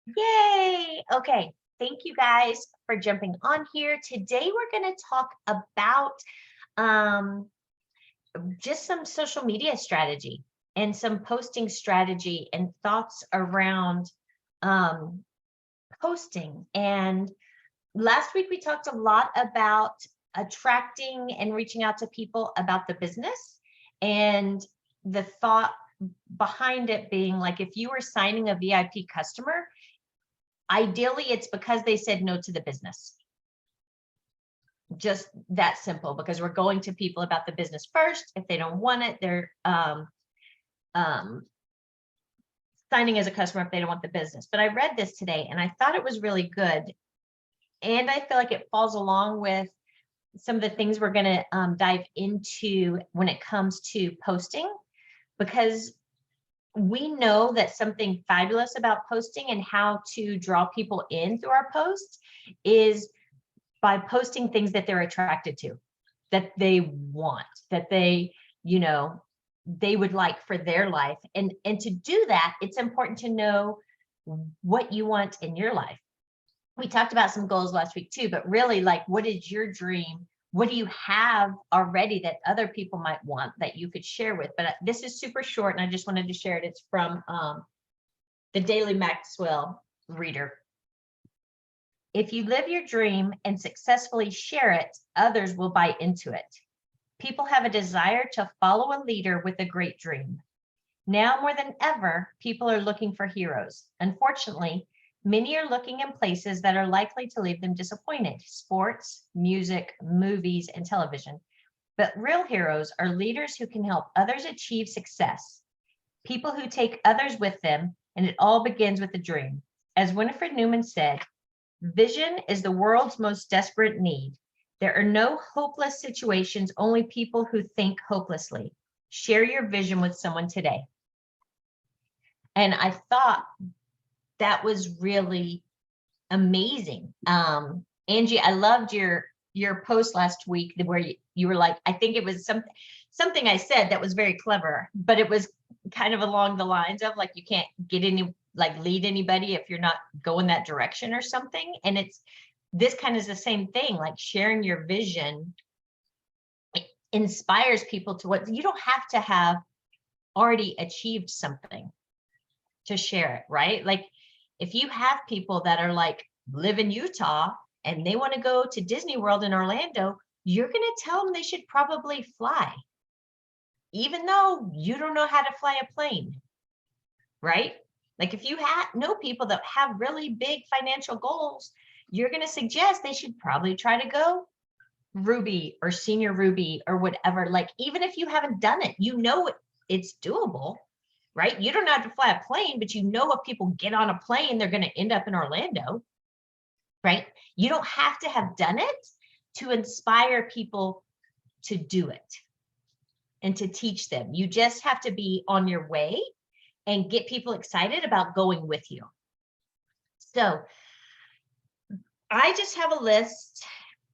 Yay! Okay, thank you guys for jumping on here. Today we're going to talk about um, just some social media strategy and some posting strategy and thoughts around um, posting. And last week we talked a lot about attracting and reaching out to people about the business, and the thought behind it being like, if you were signing a VIP customer, ideally it's because they said no to the business. Just that simple, because we're going to people about the business first. If they don't want it, they're signing as a customer if they don't want the business. But I read this today and I thought it was really good. And I feel like it falls along with some of the things we're going to dive into when it comes to posting, because we know that something fabulous about posting and how to draw people in through our posts is by posting things that they're attracted to, that they want, that they, they would like for their life. And to do that, it's important to know what you want in your life. We talked about some goals last week too, but really, like, what is your dream? What do you have already that other people might want that you could share with? But this is super short and I just wanted to share it. It's from the Daily Maxwell Reader. If you live your dream and successfully share it, others will buy into it. People have a desire to follow a leader with a great dream. Now more than ever, people are looking for heroes. Unfortunately, many are looking in places that are likely to leave them disappointed: sports, music, movies, and television. But real heroes are leaders who can help others achieve success. People who take others with them, and it all begins with a dream. As Winifred Newman said, vision is the world's most desperate need. There are no hopeless situations, only people who think hopelessly. Share your vision with someone today. And I thought that was really amazing. Angie, I loved your post last week where you were like, I think it was something I said that was very clever, but it was kind of along the lines of like, you can't get any, like, lead anybody if you're not going that direction or something. And this kind of is the same thing, like sharing your vision inspires people to what you don't have to have already achieved something to share it, right? Like, if you have people that are like, live in Utah and they want to go to Disney World in Orlando, you're going to tell them they should probably fly, even though you don't know how to fly a plane, right? Like, if you know people that have really big financial goals, you're going to suggest they should probably try to go Ruby or Senior Ruby or whatever. Like, even if you haven't done it, it's doable, right? You don't have to fly a plane, but if people get on a plane, they're going to end up in Orlando, right? You don't have to have done it to inspire people to do it and to teach them. You just have to be on your way and get people excited about going with you. So I just have a list,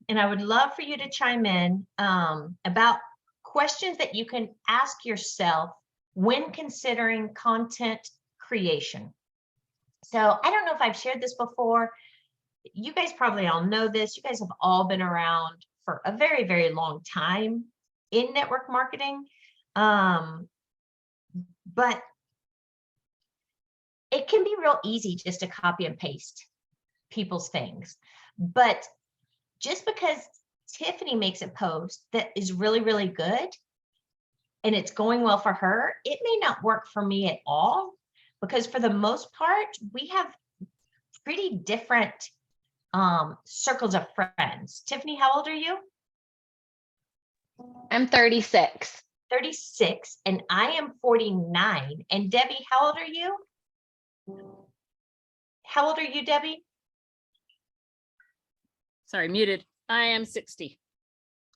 and I would love for you to chime in about questions that you can ask yourself when considering content creation. So I don't know if I've shared this before. You guys probably all know this. You guys have all been around for a very, very long time in network marketing. But it can be real easy just to copy and paste people's things. But just because Tiffany makes a post that is really, really good and it's going well for her, it may not work for me at all, because for the most part, we have pretty different circles of friends. Tiffany, how old are you? I'm 36. 36, and I am 49. And Debbie, how old are you? How old are you, Debbie? Sorry, muted. I am 60.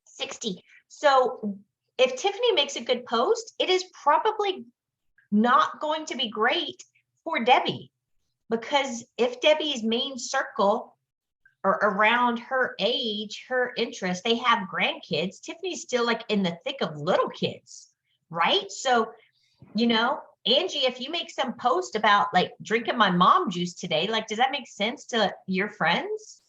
60. So if Tiffany makes a good post, it is probably not going to be great for Debbie, because if Debbie's main circle or around her age, her interest, they have grandkids, Tiffany's still like in the thick of little kids, right? So, Angie, if you make some post about like drinking my mom juice today, like, does that make sense to your friends?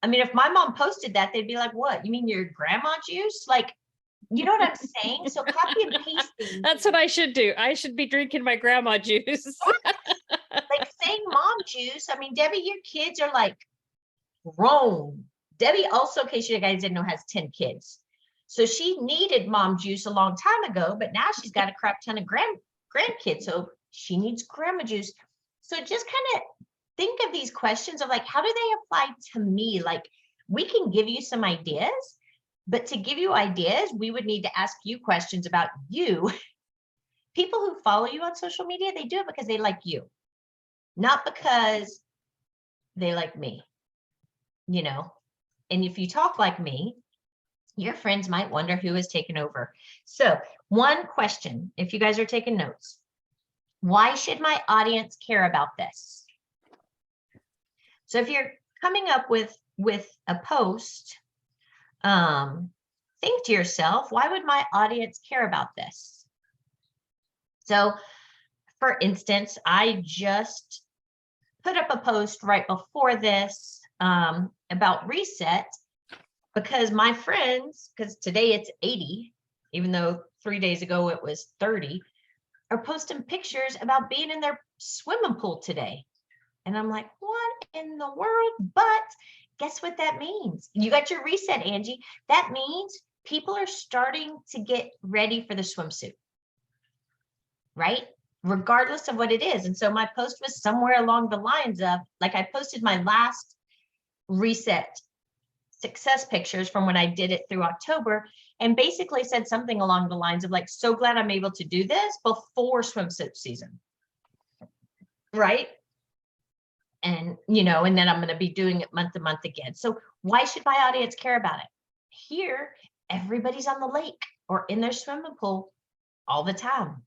I mean, if my mom posted that, they'd be like, what? You mean your grandma juice? Like, you know what I'm saying? So copy and paste things. That's what I should do. I should be drinking my grandma juice. Like saying mom juice. I mean, Debbie, your kids are like grown. Debbie also, in case you guys didn't know, has 10 kids. So she needed mom juice a long time ago, but now she's got a crap ton of grandkids. So she needs grandma juice. So just kind of think of these questions of like, how do they apply to me? Like, we can give you some ideas, but to give you ideas, we would need to ask you questions about you. People who follow you on social media, they do it because they like you, not because they like me, you know? And if you talk like me, your friends might wonder who has taken over. So one question, if you guys are taking notes, why should my audience care about this? So if you're coming up with a post, think to yourself, why would my audience care about this? So for instance, I just put up a post right before this about reset, because my friends, because today it's 80, even though 3 days ago it was 30, are posting pictures about being in their swimming pool today. And I'm like, what in the world? But guess what that means? You got your reset, Angie. That means people are starting to get ready for the swimsuit, right? Regardless of what it is. And so my post was somewhere along the lines of, like, I posted my last reset success pictures from when I did it through October, and basically said something along the lines of like, so glad I'm able to do this before swimsuit season, right? And, you know, and then I'm going to be doing it month to month again. So why should my audience care about it? Here, everybody's on the lake or in their swimming pool all the time.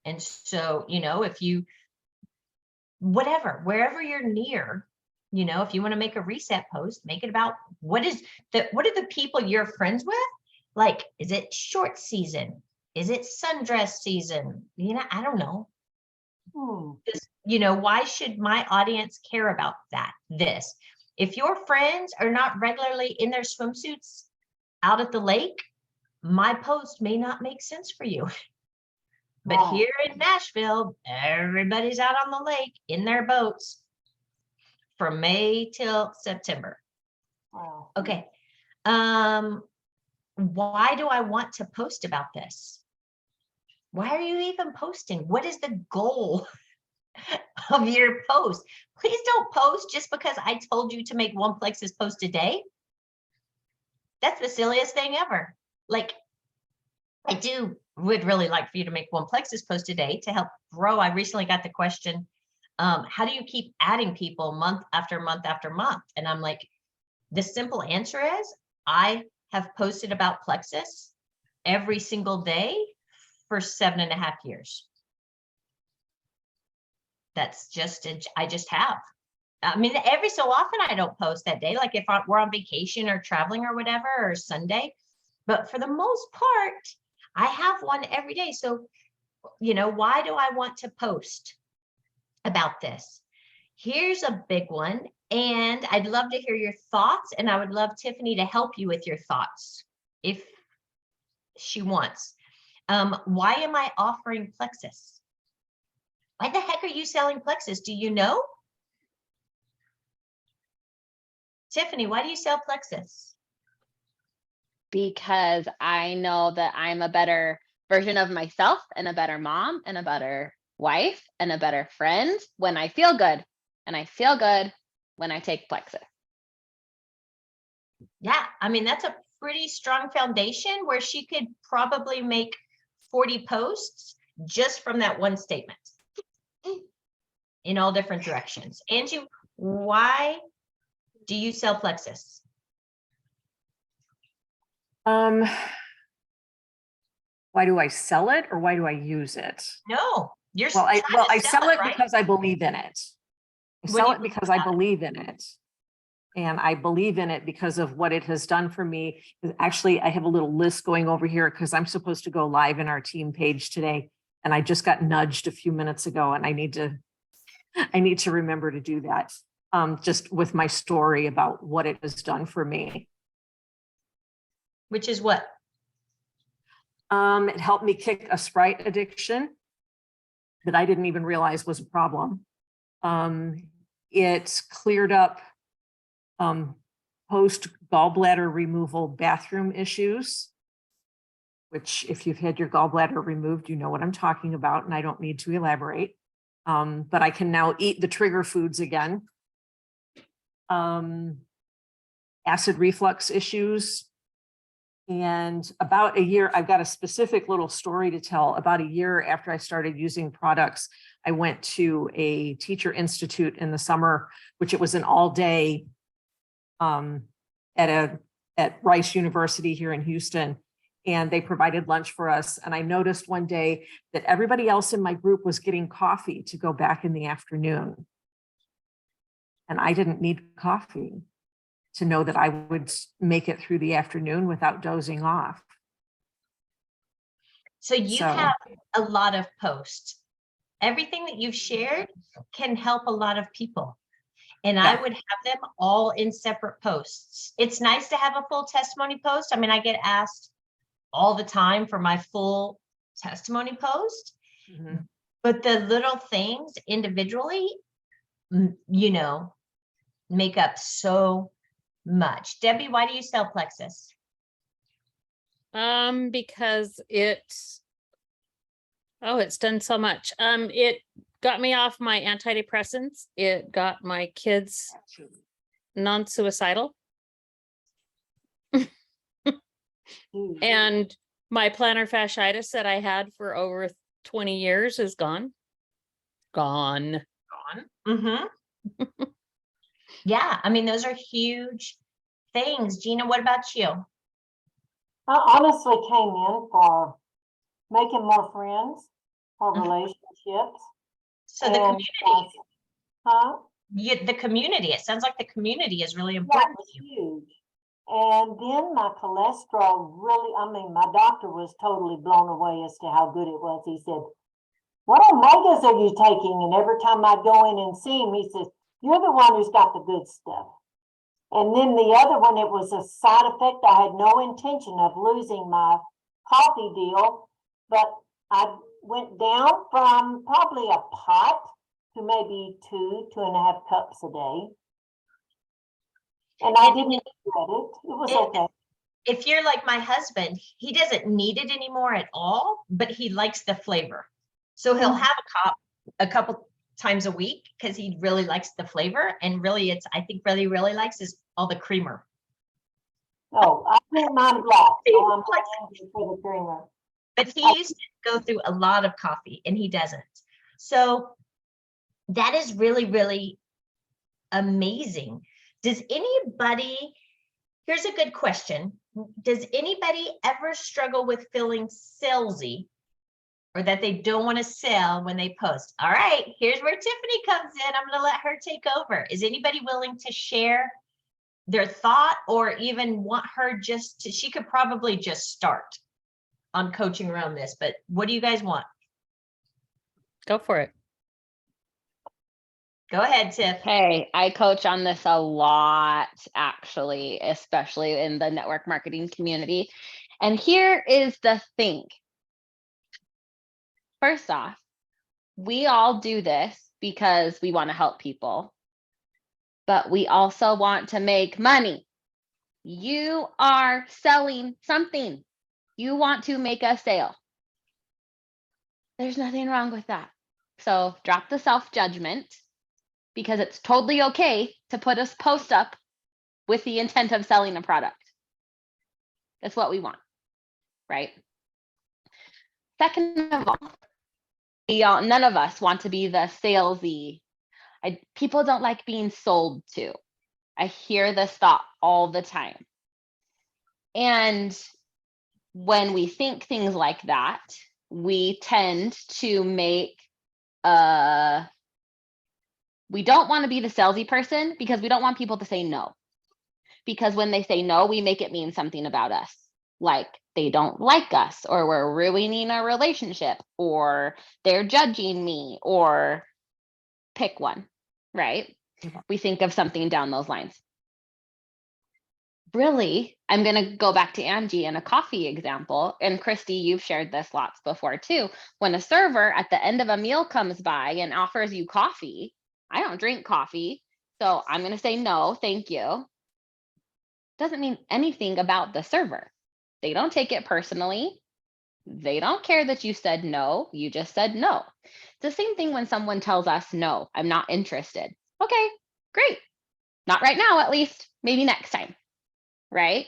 And so, you know, if you, whatever, wherever you're near, you know, if you want to make a reset post, make it about what are the people you're friends with? Like, is it short season? Is it sundress season? You know, I don't know. Just, you know, why should my audience care about this? If your friends are not regularly in their swimsuits out at the lake, my post may not make sense for you. But here in Nashville, everybody's out on the lake in their boats from May till September. Okay. Why do I want to post about this? Why are you even posting? What is the goal of your post? Please don't post just because I told you to make one Plexus post a day. That's the silliest thing ever. Like, I would really like for you to make one Plexus post a day to help grow. I recently got the question, how do you keep adding people month after month after month? And I'm like, the simple answer is I have posted about Plexus every single day for 7.5 years. That's just, I just have. I mean, every so often I don't post that day, like if we're on vacation or traveling or whatever, or Sunday, but for the most part, I have one every day. So, you know, why do I want to post about this? Here's a big one, and I'd love to hear your thoughts, and I would love Tiffany to help you with your thoughts if she wants. Why am I offering Plexus? Why the heck are you selling Plexus? Do you know? Tiffany, why do you sell Plexus? Because I know that I'm a better version of myself and a better mom and a better wife and a better friend when I feel good. And I feel good when I take Plexus. Yeah, I mean, that's a pretty strong foundation where she could probably make 40 posts just from that one statement in all different directions. Angie, why do you sell Plexus? Why do I sell it or why do I use it? No, you're Well, I sell it right? because I believe in it. I What do sell you it believe because I about it? believe in it. And I believe in it because of what it has done for me. Actually, I have a little list going over here because I'm supposed to go live in our team page today. And I just got nudged a few minutes ago and I need to remember to do that. Just with my story about what it has done for me. Which is what? It helped me kick a Sprite addiction that I didn't even realize was a problem. It cleared up post gallbladder removal bathroom issues, which if you've had your gallbladder removed, you know what I'm talking about, and I don't need to elaborate. But I can now eat the trigger foods again. Acid reflux issues. And about a year, I've got a specific little story to tell. About a year after I started using products, I went to a teacher institute in the summer, which it was an all day at Rice University here in Houston. And they provided lunch for us. And I noticed one day that everybody else in my group was getting coffee to go back in the afternoon. And I didn't need coffee to know that I would make it through the afternoon without dozing off. So you have a lot of posts. Everything that you've shared can help a lot of people. And I would have them all in separate posts. It's nice to have a full testimony post. I mean, I get asked all the time for my full testimony post, but the little things individually, you know, make up so much. Debbie, why do you sell Plexus? Because it's done so much. It got me off my antidepressants. It got my kids non-suicidal. And my plantar fasciitis that I had for over 20 years is gone. Gone. Yeah, I mean, those are huge things. Gina, what about you? I honestly came in for making more friends, for relationships. So the and, community, Huh? the community, it sounds like the community is really That important was to you. huge. And then my cholesterol really, I mean, my doctor was totally blown away as to how good it was. He said, "What omegas are you taking?" And every time I go in and see him, he says, "You're the one who's got the good stuff." And then the other one, it was a side effect. I had no intention of losing my coffee deal, but I went down from probably a pot to maybe 2.5 cups a day. And I didn't regret it. It was okay. If you're like my husband, he doesn't need it anymore at all, but he likes the flavor. So he'll have a couple times a week because he really likes the flavor. And really, I think really likes is all the creamer. No, I didn't mind black. So I'm not for the creamer. But he used to go through a lot of coffee and he doesn't. So that is really, really amazing. Does anybody, here's a good question. Does anybody ever struggle with feeling salesy or that they don't want to sell when they post? All right, here's where Tiffany comes in. I'm going to let her take over. Is anybody willing to share their thought or even want her just to, she could probably just start on coaching around this, but what do you guys want? Go for it. Go ahead, Tiff. Hey, I coach on this a lot, actually, especially in the network marketing community. And here is the thing. First off, we all do this because we want to help people, but we also want to make money. You are selling something. You want to make a sale. There's nothing wrong with that. So drop the self-judgment, because it's totally okay to put a post up with the intent of selling a product. That's what we want, right? Second of all, none of us want to be the salesy. People don't like being sold to. I hear this thought all the time. And when we think things like that, we tend to make we don't want to be the salesy person because we don't want people to say no. Because when they say no, we make it mean something about us. like they don't like us, or we're ruining a relationship, or they're judging me, or pick one, right? We think of something down those lines. Really, I'm going to go back to Angie and a coffee example. And Christy, you've shared this lots before too. When a server at the end of a meal comes by and offers you coffee, I don't drink coffee, so I'm going to say no, thank you. Doesn't mean anything about the server. They don't take it personally. They don't care that you said no, you just said no. It's the same thing when someone tells us, no, I'm not interested. Okay, great. Not right now, at least, maybe next time, right?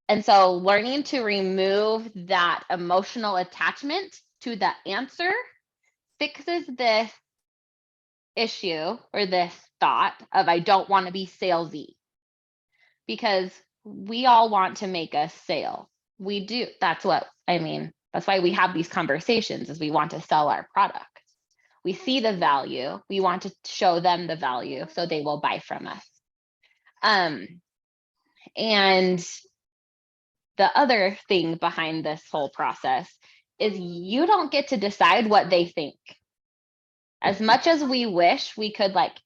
And so learning to remove that emotional attachment to the answer fixes this issue or this thought of I don't want to be salesy, because we all want to make a sale. We do. That's what I mean. That's why we have these conversations, is we want to sell our product. We see the value. We want to show them the value so they will buy from us. And the other thing behind this whole process is you don't get to decide what they think. As much as we wish we could like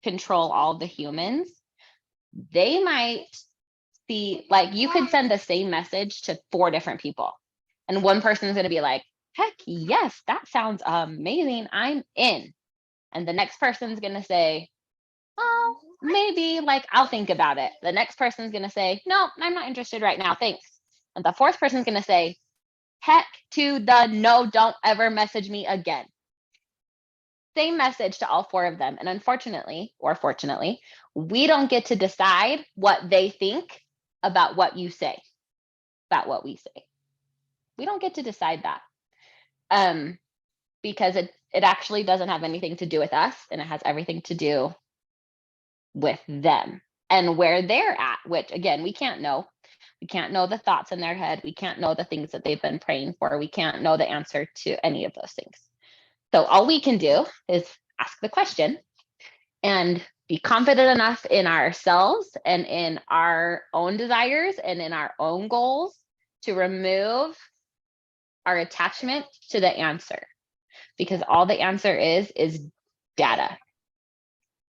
control all the humans, they might see, like, you could send the same message to 4 different people, and one person is going to be like, heck yes, that sounds amazing, I'm in. And the next person's going to say, oh, maybe, like, I'll think about it. The next person's going to say, no, I'm not interested right now, thanks. And the 4th person's going to say, heck to the no, don't ever message me again. Same message to all 4 of them. And unfortunately, or fortunately, we don't get to decide what they think about what you say, about what we say. We don't get to decide that, because it actually doesn't have anything to do with us, and it has everything to do with them and where they're at, which again, we can't know. We can't know the thoughts in their head. We can't know the things that they've been praying for. We can't know the answer to any of those things. So all we can do is ask the question and be confident enough in ourselves and in our own desires and in our own goals to remove our attachment to the answer, because all the answer is data.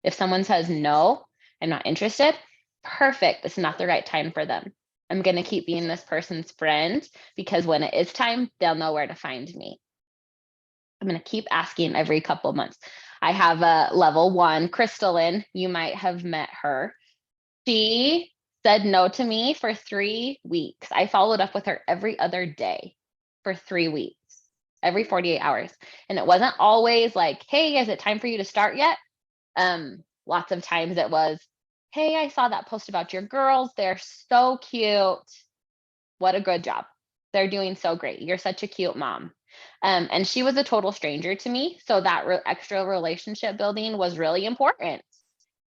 If someone says, no, I'm not interested, perfect. It's not the right time for them. I'm going to keep being this person's friend, because when it is time, they'll know where to find me. I'm going to keep asking every couple of months. I have a level 1, Crystalline. You might have met her. She said no to me for 3 weeks. I followed up with her every other day for 3 weeks, every 48 hours. And it wasn't always like, hey, is it time for you to start yet? Lots of times it was, hey, I saw that post about your girls. They're so cute. What a good job. They're doing so great. You're such a cute mom. And she was a total stranger to me. So that extra relationship building was really important.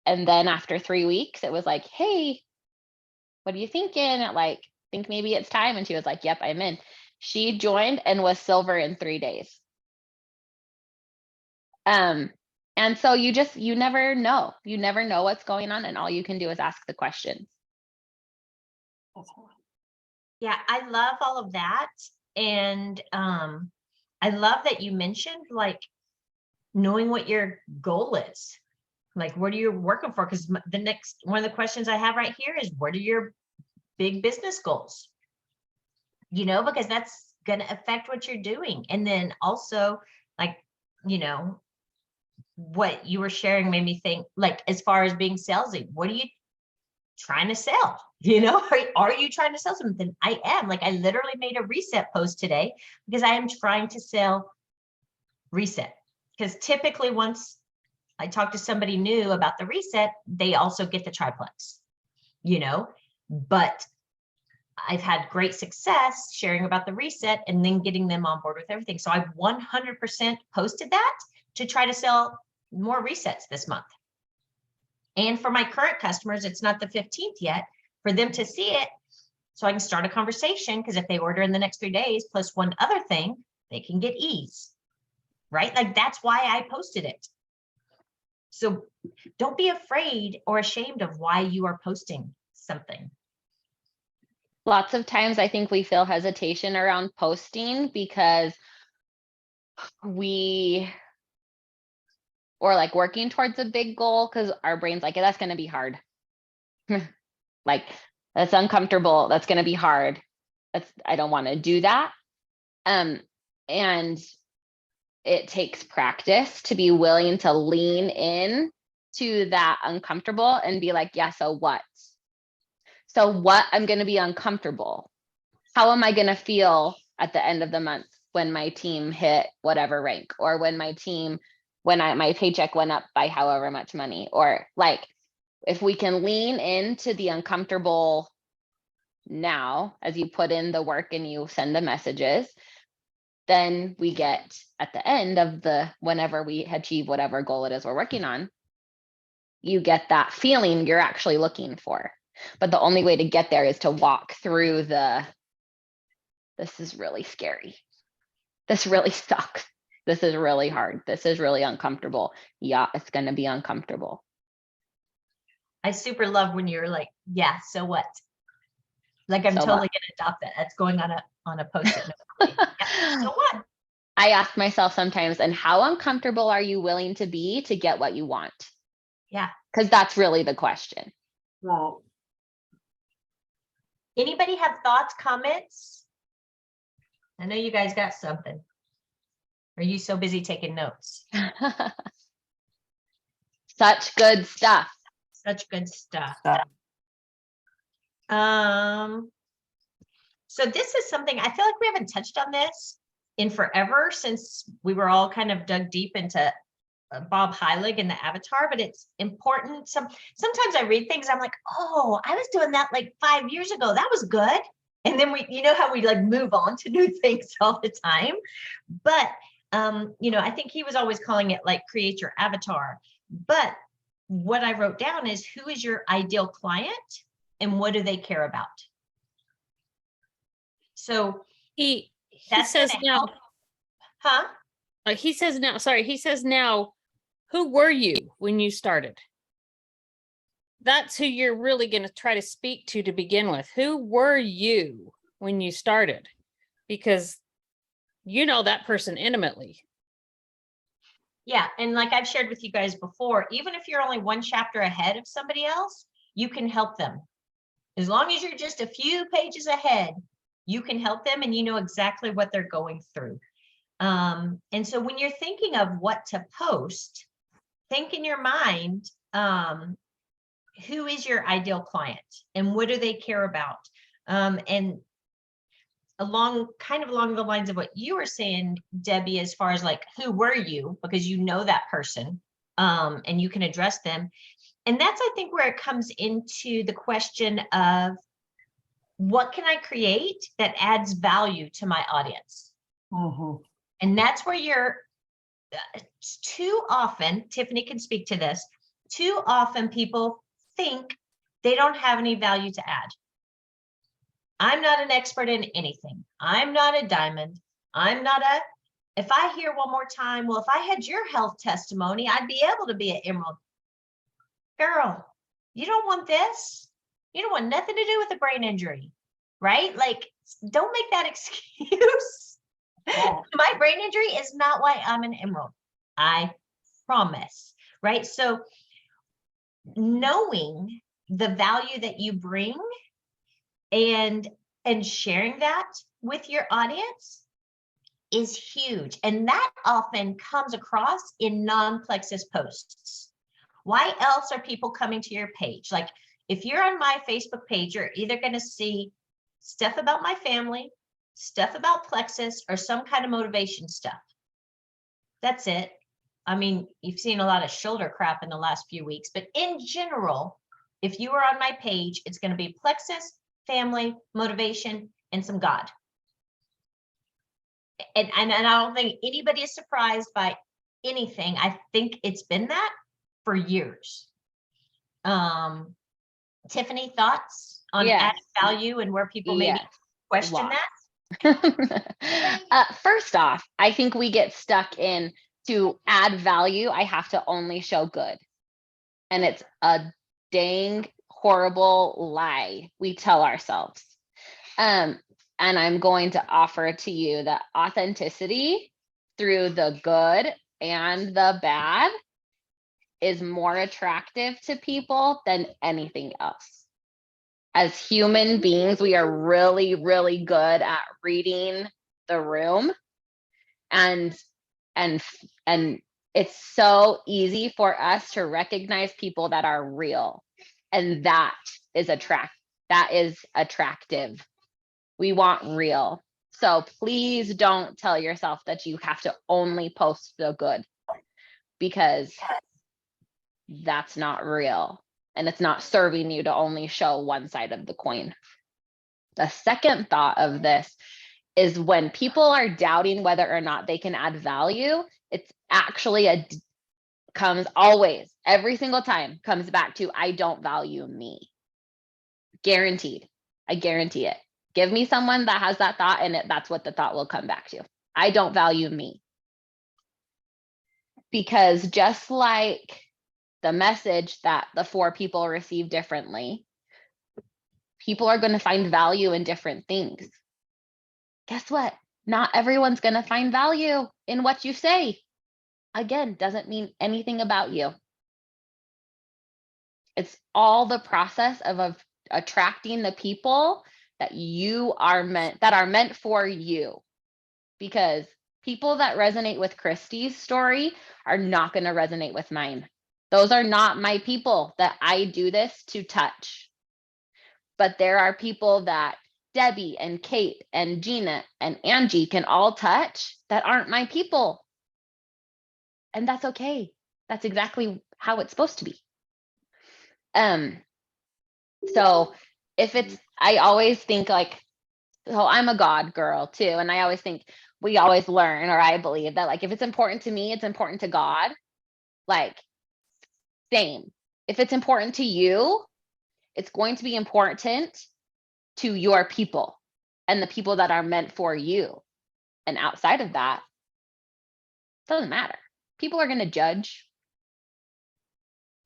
And then after 3 weeks, it was like, hey, what are you thinking? Like, think maybe it's time. And she was like, yep, I'm in. She joined and was silver in 3 days. And so you never know. You never know what's going on. And all you can do is ask the questions. That's right. Yeah, I love all of that. And I love that you mentioned like knowing what your goal is. Like, what are you working for? Because the next one of the questions I have right here is, what are your big business goals? You know, because that's going to affect what you're doing. And then also, like, you know, what you were sharing made me think, like, as far as being salesy, what are you trying to sell? You know, are you trying to sell something? I am. Like, I literally made a reset post today because I am trying to sell reset. Because typically once I talk to somebody new about the reset, they also get the triplex, you know, but I've had great success sharing about the reset and then getting them on board with everything. So I've 100% posted that to try to sell more resets this month. And for my current customers, it's not the 15th yet, for them to see it so I can start a conversation, because if they order in the next 3 days plus one other thing, they can get ease, right? Like, that's why I posted it. So don't be afraid or ashamed of why you are posting something. Lots of times I think we feel hesitation around posting because or like working towards a big goal because our brain's like, that's going to be hard. Like, that's uncomfortable. That's going to be hard. I don't want to do that. And it takes practice to be willing to lean in to that uncomfortable and be like, yeah, so what? So what? I'm going to be uncomfortable. How am I going to feel at the end of the month when my team hit whatever rank, or when my paycheck went up by however much money? Or like, if we can lean into the uncomfortable now, as you put in the work and you send the messages, then we get at the end of whenever we achieve whatever goal it is we're working on, you get that feeling you're actually looking for. But the only way to get there is to walk through this is really scary. This really sucks. This is really hard. This is really uncomfortable. Yeah, it's going to be uncomfortable. I super love when you're like, yeah, so what? Like, I'm So totally what? gonna adopt that. That's going on a post-it note. Yeah, so what? I ask myself sometimes, and how uncomfortable are you willing to be to get what you want? Yeah. Because that's really the question. Right. Anybody have thoughts, comments? I know you guys got something. Are you so busy taking notes? Such good stuff. Such good stuff. Stuff. So this is something, I feel like we haven't touched on this in forever, since we were all kind of dug deep into Bob Heilig and the Avatar, but it's important. Sometimes I read things, I'm like, oh, I was doing that like 5 years ago. That was good. And then you know how we like move on to new things all the time. But, I think he was always calling it like create your avatar. But what I wrote down is, who is your ideal client and what do they care about? So He that's says gonna now, help. Huh? he says now, who were you when you started? That's who you're really going to try to speak to begin with. Who were you when you started? Because you know that person intimately. Yeah, and like I've shared with you guys before, even if you're only one chapter ahead of somebody else, you can help them. As long as you're just a few pages ahead, you can help them and you know exactly what they're going through. And so when you're thinking of what to post, think in your mind, who is your ideal client and what do they care about? And along the lines of what you were saying, Debbie, as far as like, who were you? Because you know that person, and you can address them. And that's, I think, where it comes into the question of, what can I create that adds value to my audience? Mhm. And that's where you're too often, Tiffany can speak to this, too often people think they don't have any value to add. I'm not an expert in anything. I'm not a diamond. If I hear one more time, well, if I had your health testimony, I'd be able to be an emerald. Girl, you don't want this. You don't want nothing to do with a brain injury, right? Like, don't make that excuse. Yeah. My brain injury is not why I'm an emerald. I promise, right? So knowing the value that you bring and sharing that with your audience is huge. And that often comes across in non-Plexus posts. Why else are people coming to your page? Like, if you're on my Facebook page, you're either going to see stuff about my family, stuff about Plexus, or some kind of motivation stuff. That's it. I mean, you've seen a lot of shoulder crap in the last few weeks, but in general, if you are on my page, it's going to be Plexus, family, motivation, and some God. And I don't think anybody is surprised by anything. I think it's been that for years. Tiffany, thoughts on Yes. added value and where people maybe Yes. question Lots. that? First off, I think we get stuck in, to add value, I have to only show good. And it's a dang horrible lie we tell ourselves. And I'm going to offer to you that authenticity through the good and the bad is more attractive to people than anything else. As human beings, we are really, really good at reading the room, and it's so easy for us to recognize people that are real, and that is attractive. We want real. So please don't tell yourself that you have to only post the good, because that's not real, and it's not serving you to only show one side of the coin. The second thought of this is when people are doubting whether or not they can add value, it's actually comes always, every single time, comes back to, I don't value me. Guaranteed. I guarantee it. Give me someone that has that thought, and that's what the thought will come back to. I don't value me. Because just like the message that the 4 people receive differently, people are going to find value in different things. Guess what? Not everyone's going to find value in what you say. Again, doesn't mean anything about you. It's all the process of attracting the people that are meant for you. Because people that resonate with Christy's story are not going to resonate with mine. Those are not my people that I do this to touch. But there are people that Debbie and Kate and Gina and Angie can all touch that aren't my people. And that's okay. That's exactly how it's supposed to be. So I always think like, so I'm a God girl too. And I always think we always learn, or I believe that like, if it's important to me, it's important to God. Like, same. If it's important to you, it's going to be important to your people and the people that are meant for you. And outside of that, it doesn't matter. People are going to judge,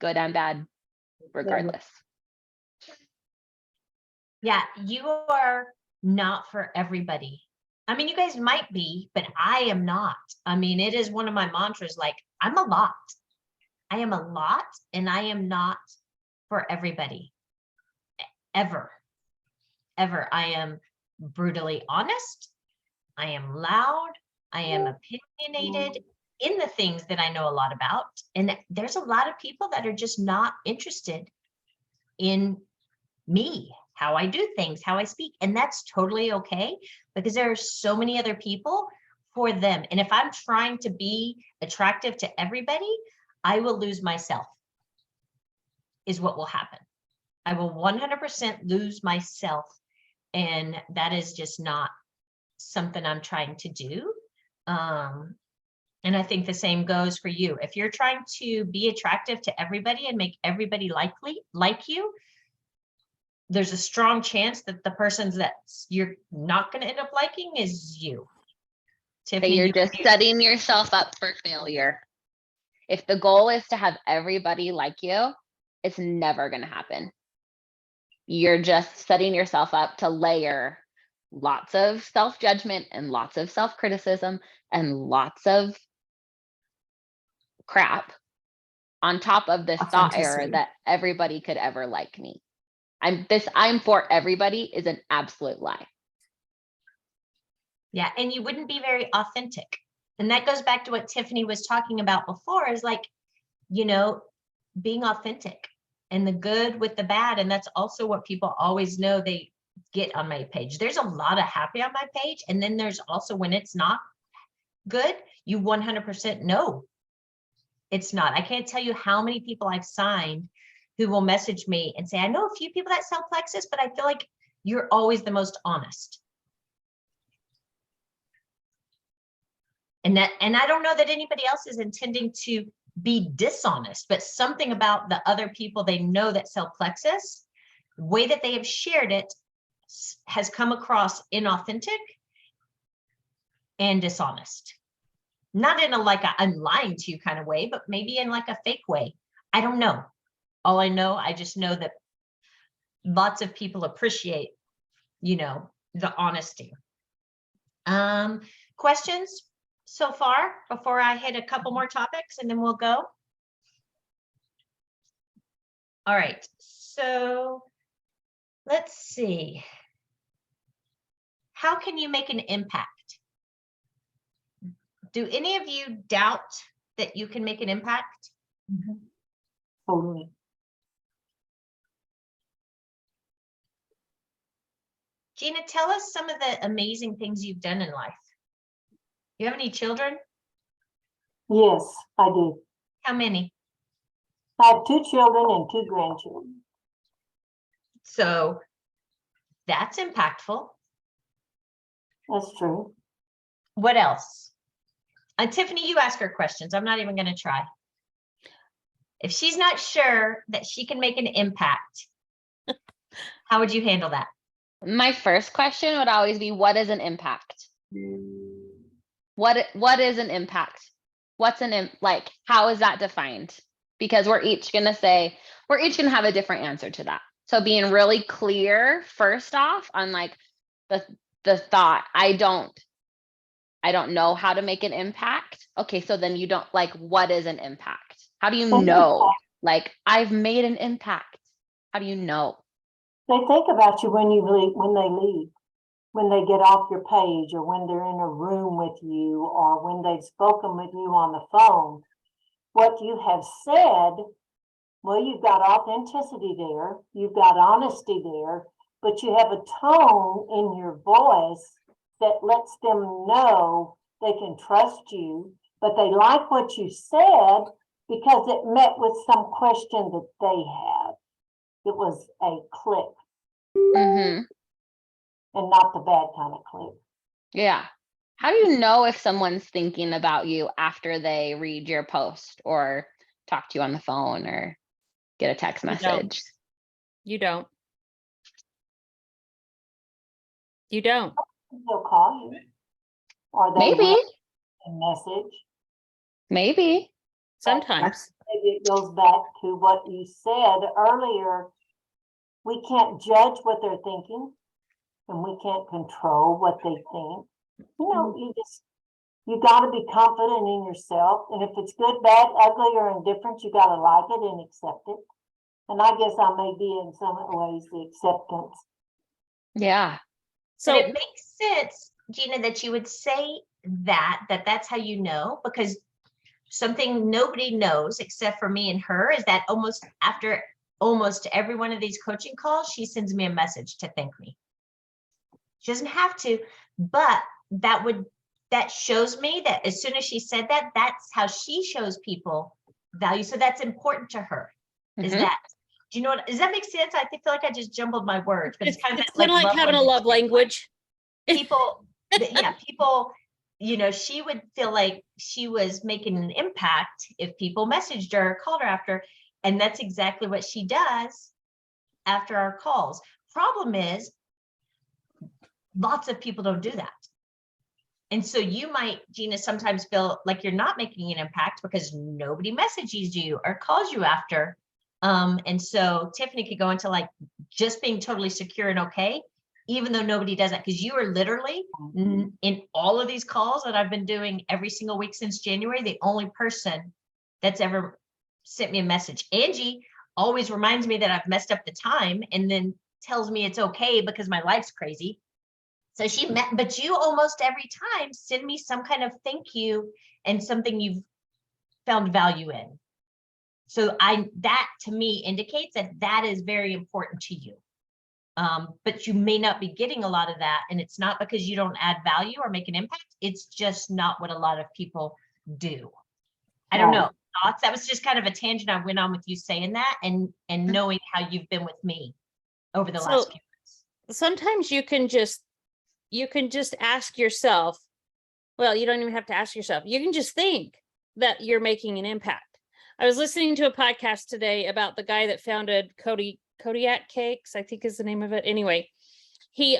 good and bad, regardless. Yeah, you are not for everybody. I mean, you guys might be, but I am not. I mean, it is one of my mantras, like, I'm a lot. I am a lot, and I am not for everybody. Ever. Ever. I am brutally honest. I am loud. I am opinionated in the things that I know a lot about. And there's a lot of people that are just not interested in me, how I do things, how I speak. And that's totally okay, because there are so many other people for them. And if I'm trying to be attractive to everybody, I will lose myself, is what will happen. I will 100% lose myself. And that is just not something I'm trying to do. And I think the same goes for you. If you're trying to be attractive to everybody and make everybody like you, there's a strong chance that the persons that you're not going to end up liking is you. Tiffany, You're just setting yourself up for failure. If the goal is to have everybody like you, it's never going to happen. You're just setting yourself up to layer lots of self-judgment and lots of self-criticism and lots of crap on top of this thought error Authenticity. that everybody could ever like me. I'm for everybody is an absolute lie. Yeah, and you wouldn't be very authentic. And that goes back to what Tiffany was talking about before, is like, being authentic and the good with the bad. And that's also what people always know they get on my page. There's a lot of happy on my page. And then there's also when it's not good, you 100% know it's not. I can't tell you how many people I've signed who will message me and say, I know a few people that sell Plexus, but I feel like you're always the most honest. And I don't know that anybody else is intending to be dishonest, but something about the other people they know that sell Plexus, the way that they have shared it has come across inauthentic and dishonest. Not in a like I'm lying to you kind of way, but maybe in like a fake way. I don't know. All I know, I just know that lots of people appreciate, the honesty. Questions so far before I hit a couple more topics and then we'll go? All right, so let's see. How can you make an impact? Do any of you doubt that you can make an impact? Totally. Gina, tell us some of the amazing things you've done in life. You have any children? Yes, I do. How many? I have 2 children and 2 grandchildren. So that's impactful. That's true. What else? Tiffany, you ask her questions. I'm not even going to try. If she's not sure that she can make an impact, how would you handle that? My first question would always be, what is an impact? What is an impact? What's like, how is that defined? Because we're each gonna have a different answer to that. So being really clear first off on like the thought, I don't know how to make an impact. Okay, so then you don't like, what is an impact? How do you know? Like, I've made an impact. How do you know? They think about you when you leave, when they leave, when they get off your page, or when they're in a room with you, or when they've spoken with you on the phone. What you have said, well, you've got authenticity there, you've got honesty there, but you have a tone in your voice that lets them know they can trust you, but they like what you said because it met with some question that they have. It was a click, Mm-hmm. and not the bad kind of click. Yeah. How do you know if someone's thinking about you after they read your post or talk to you on the phone or get a text You don't. message? You don't. You don't. They'll call you, or they Maybe, will a message. maybe. Sometimes. Maybe it goes back to what you said earlier. We can't judge what they're thinking, and we can't control what they think. You know, you gotta be confident in yourself, and if it's good, bad, ugly, or indifferent, you gotta like it and accept it. And I guess I may be in some ways the acceptance. Yeah. But So it makes sense, Gina, that you would say that's how you know, because something nobody knows except for me and her is that almost after almost every one of these coaching calls, she sends me a message to thank me. She doesn't have to, but that shows me that as soon as she said that, that's how she shows people value. So that's important to her. Is Mhm. that, do you know what, does that make sense? I feel like I just jumbled my words, but it's it's kind of kind of like having a love language. people, people, she would feel like she was making an impact if people messaged her or called her after. And that's exactly what she does after our calls. Problem is, lots of people don't do that. And so you might, Gina, sometimes feel like you're not making an impact because nobody messages you or calls you after. And so Tiffany could go into like just being totally secure and okay, even though nobody does that, because you are literally in all of these calls that I've been doing every single week since January, the only person that's ever sent me a message. Angie always reminds me that I've messed up the time and then tells me it's okay because my life's crazy. So but you almost every time send me some kind of thank you and something you've found value in. So that to me indicates that is very important to you. But you may not be getting a lot of that, and it's not because you don't add value or make an impact. It's just not what a lot of people do. I don't know. Thoughts? That was just kind of a tangent I went on with you saying that and knowing how you've been with me over the last few months. Sometimes you can just ask yourself, well, you don't even have to ask yourself. You can just think that you're making an impact. I was listening to a podcast today about the guy that founded Kodiak Cakes, I think is the name of it. Anyway, he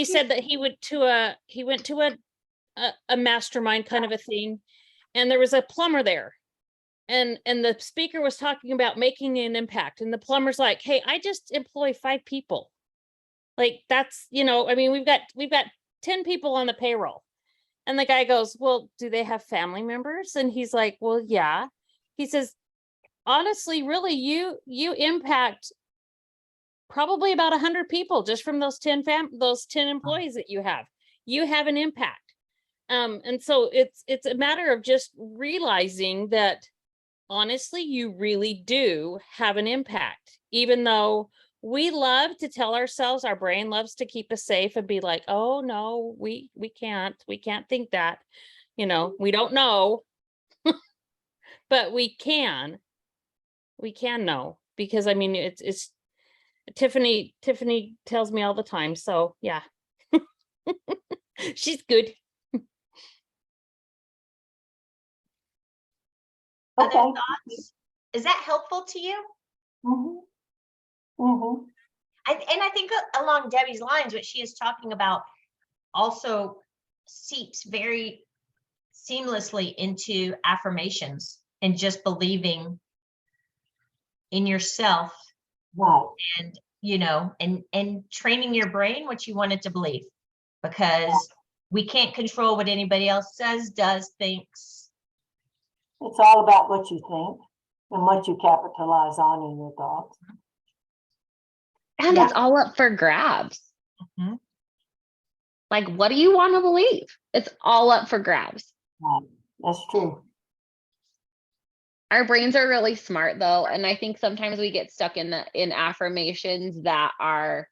said that he went to a mastermind kind of a thing, and there was a plumber there. And the speaker was talking about making an impact. And the plumber's like, hey, I just employ 5 people. Like that's, I mean, we've got 10 people on the payroll. And the guy goes, well, do they have family members? And he's like, well, yeah. He says, honestly, really, you impact probably about 100 people just from those 10 employees that you have. You have an impact. And so it's a matter of just realizing that honestly, you really do have an impact, even though we love to tell ourselves, our brain loves to keep us safe and be like, oh no, we can't think that, we don't know, but we can know, because I mean, it's Tiffany tells me all the time. So yeah, she's good. Other Okay. thoughts? Is that helpful to you? Mhm. Mhm. And I think along Debbie's lines, what she is talking about also seeps very seamlessly into affirmations and just believing in yourself, Right. and and training your brain what you want it to believe, because we can't control what anybody else says, does, thinks. It's all about what you think and what you capitalize on in your thoughts. And Yeah. it's all up for grabs. Mhm. Like, what do you want to believe? It's all up for grabs. Right. That's true. Our brains are really smart though, and I think sometimes we get stuck in affirmations that are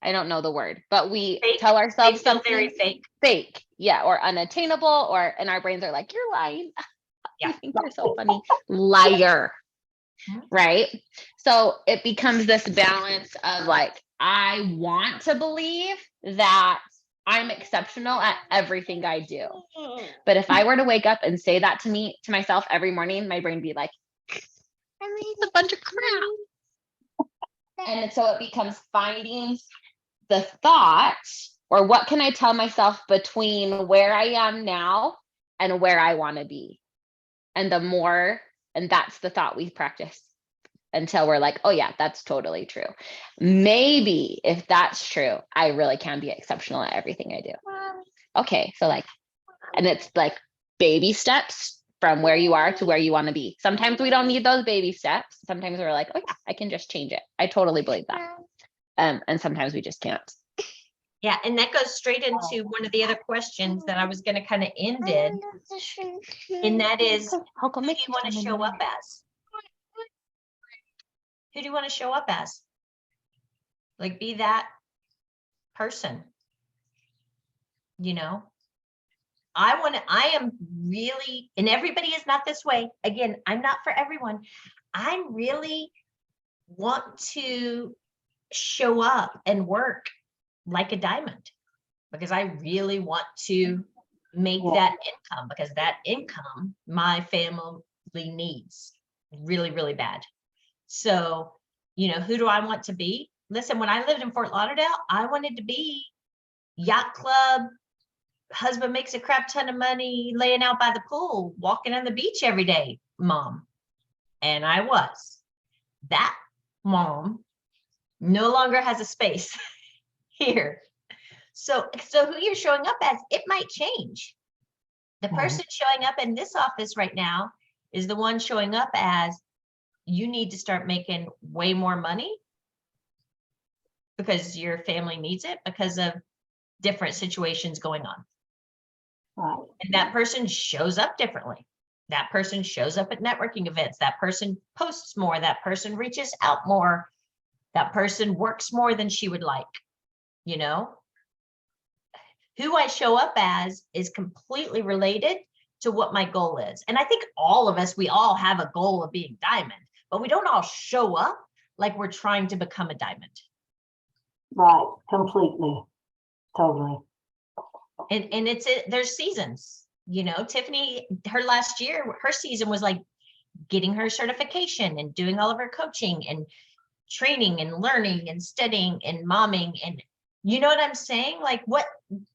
I don't know the word, but we Fake. tell They ourselves feel something very fake. fake, yeah, or unattainable, and our brains are like, you're lying. Yeah. You think you're so funny. Liar. Mhm. Right? So it becomes this balance of like, I want to believe that I'm exceptional at everything I do. But if I were to wake up and say that to myself every morning, my brain would be like, I mean, it's a bunch of crap. And so it becomes finding the thought, or what can I tell myself between where I am now and where I want to be. And that's the thought we practice until we're like, oh yeah, that's totally true. Maybe if that's true, I really can be exceptional at everything I do. Okay, so like, and it's like baby steps from where you are to where you want to be. Sometimes we don't need those baby steps. Sometimes we're like, oh yeah, I can just change it. I totally believe that. And sometimes we just can't. Yeah, and that goes straight into one of the other questions that I was going to kind of end in, and that is, who do you want to show up as? Who do you want to show up as? Like, be that person. I am really, and everybody is not this way. Again, I'm not for everyone. I really want to show up and work like a diamond, because I really want to make that income, because that income my family needs really, really bad. So, who do I want to be? Listen, when I lived in Fort Lauderdale, I wanted to be yacht club, husband makes a crap ton of money, laying out by the pool, walking on the beach every day, mom. And I was. That mom no longer has a space here. So who you're showing up as, it might change. The person showing up in this office right now is the one showing up as, you need to start making way more money because your family needs it because of different situations going on. Right. And that person shows up differently. That person shows up at networking events. That person posts more. That person reaches out more. That person works more than she would like. Who I show up as is completely related to what my goal is. And I think all of us, we all have a goal of being diamond, but we don't all show up like we're trying to become a diamond. Right. Completely. Totally. And there's seasons, Tiffany, her last year, her season was like getting her certification and doing all of her coaching and training and learning and studying and momming. And you know what I'm saying? Like,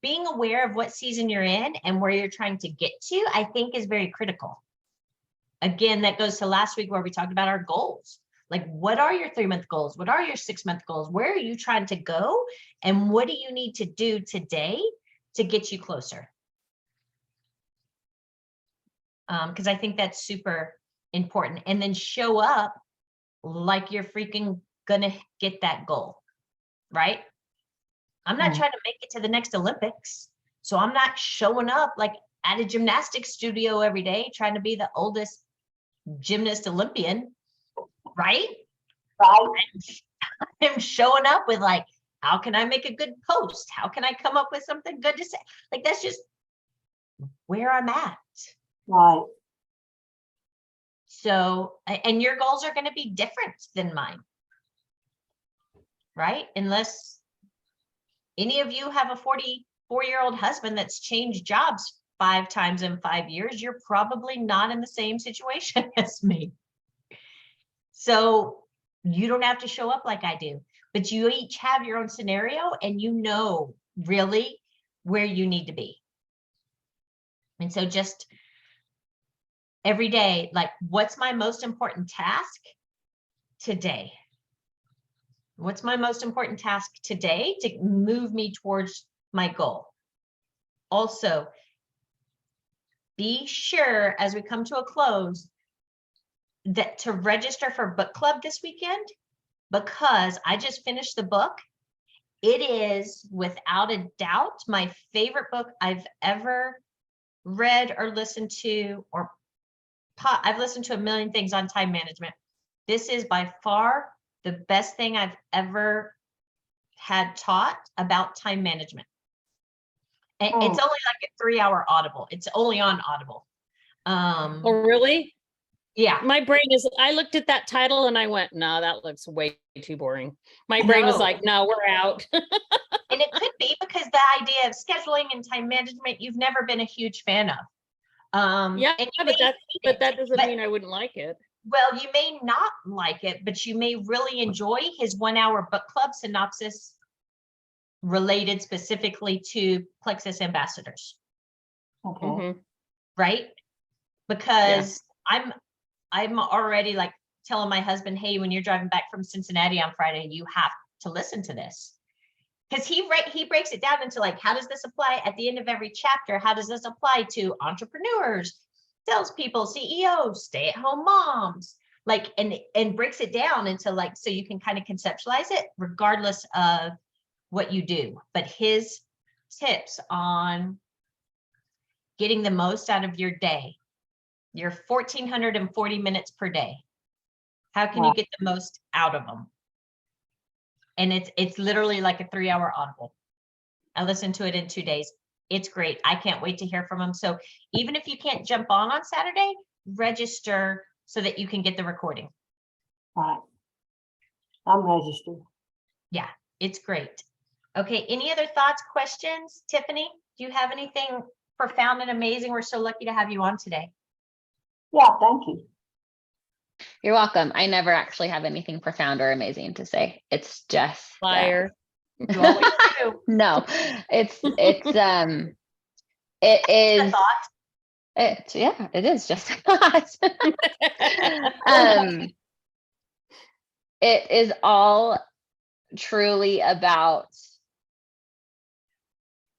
being aware of what season you're in and where you're trying to get to, I think is very critical. Again, that goes to last week where we talked about our goals. Like, what are your 3-month goals? What are your 6-month goals? Where are you trying to go? And what do you need to do today to get you closer? Because I think that's super important. And then show up like you're freaking gonna get that goal, right? I'm not Mhm. trying to make it to the next Olympics. So I'm not showing up like at a gymnastics studio every day trying to be the oldest gymnast Olympian, right? Right? I'm showing up with like, how can I make a good post? How can I come up with something good to say? Like, that's just where I'm at. Right. So, and your goals are going to be different than mine, right? Unless any of you have a 44-year-old husband that's changed jobs 5 times in 5 years, you're probably not in the same situation as me. So you don't have to show up like I do, but you each have your own scenario and you know really where you need to be. And so just every day, like, what's my most important task today? What's my most important task today to move me towards my goal? Also, be sure as we come to a close that to register for book club this weekend, because I just finished the book. It is without a doubt my favorite book I've ever read or listened to, or I've listened to a million things on time management. This is by far the best thing I've ever had taught about time management. And it's only like a 3-hour Audible. It's only on Audible. Oh, really? Yeah. My brain is, I looked at that title and I went, no, that looks way too boring. My brain was No. like, no, we're out. And it could be because the idea of scheduling and time management, you've never been a huge fan of. Yeah, and you but may that, hate but it, that doesn't but- mean I wouldn't like it. Well, you may not like it, but you may really enjoy his 1-hour book club synopsis related specifically to Plexus ambassadors, Okay. Mhm. right? Because I'm already like telling my husband, hey, when you're driving back from Cincinnati on Friday, you have to listen to this. Because he breaks it down into like, how does this apply at the end of every chapter? How does this apply to entrepreneurs, salespeople, CEOs, stay-at-home moms? Like, and breaks it down into like, so you can kind of conceptualize it regardless of what you do. But his tips on getting the most out of your day, your 1,440 minutes per day. How can you get the most out of them? And it's literally like a 3-hour Audible. I listened to it in 2 days. It's great. I can't wait to hear from him. So even if you can't jump on Saturday, register so that you can get the recording. Right. I'm registered. Yeah, it's great. Okay, any other thoughts, questions? Tiffany, do you have anything profound and amazing? We're so lucky to have you on today. Yeah, thank you. You're welcome. I never actually have anything profound or amazing to say. It's just that- Liar. You always do. No, it A is, thought. yeah, it is just a thought. It is all truly about,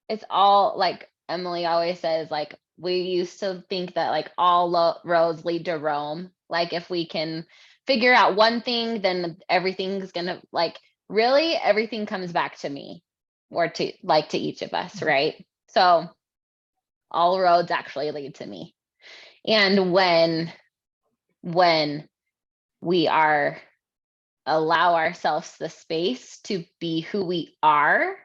it's all like Emily always says, like, we used to think that like all roads lead to Rome. Like if we can figure out one thing, then everything's gonna, like, really everything comes back to me, or to like to each of us, right? So all roads actually lead to me. And when we are allow ourselves the space to be who we are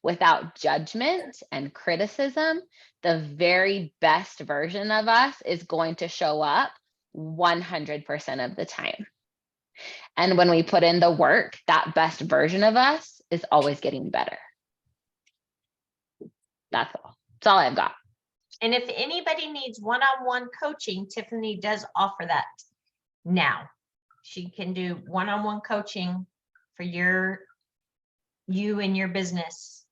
without judgment and criticism, the very best version of us is going to show up 100% of the time. And when we put in the work, that best version of us is always getting better. That's all. That's all I've got. And if anybody needs one-on-one coaching, Tiffany does offer that now. She can do one-on-one coaching for you and your business,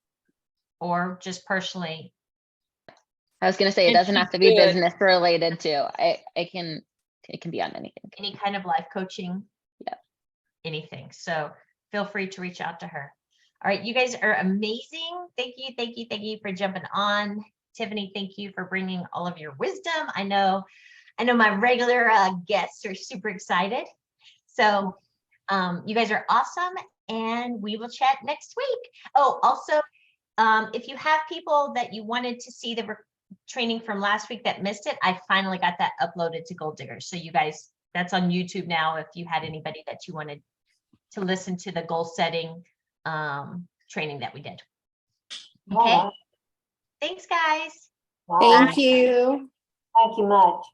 or just personally. I was going to say, it And doesn't she's have to be good. business related too. It can be on anything. Any kind of life coaching. Yeah. anything. So feel free to reach out to her. All right, you guys are amazing. Thank you, thank you, thank you for jumping on. Tiffany, thank you for bringing all of your wisdom. I know my regular guests are super excited. So you guys are awesome, and we will chat next week. Oh, also, if you have people that you wanted to see the training from last week that missed it, I finally got that uploaded to Gold Diggers. So you guys, that's on YouTube now. If you had anybody that you wanted to listen to the goal setting training that we did. Okay. All right. Thanks, guys. All right. Thank you. Thank you much.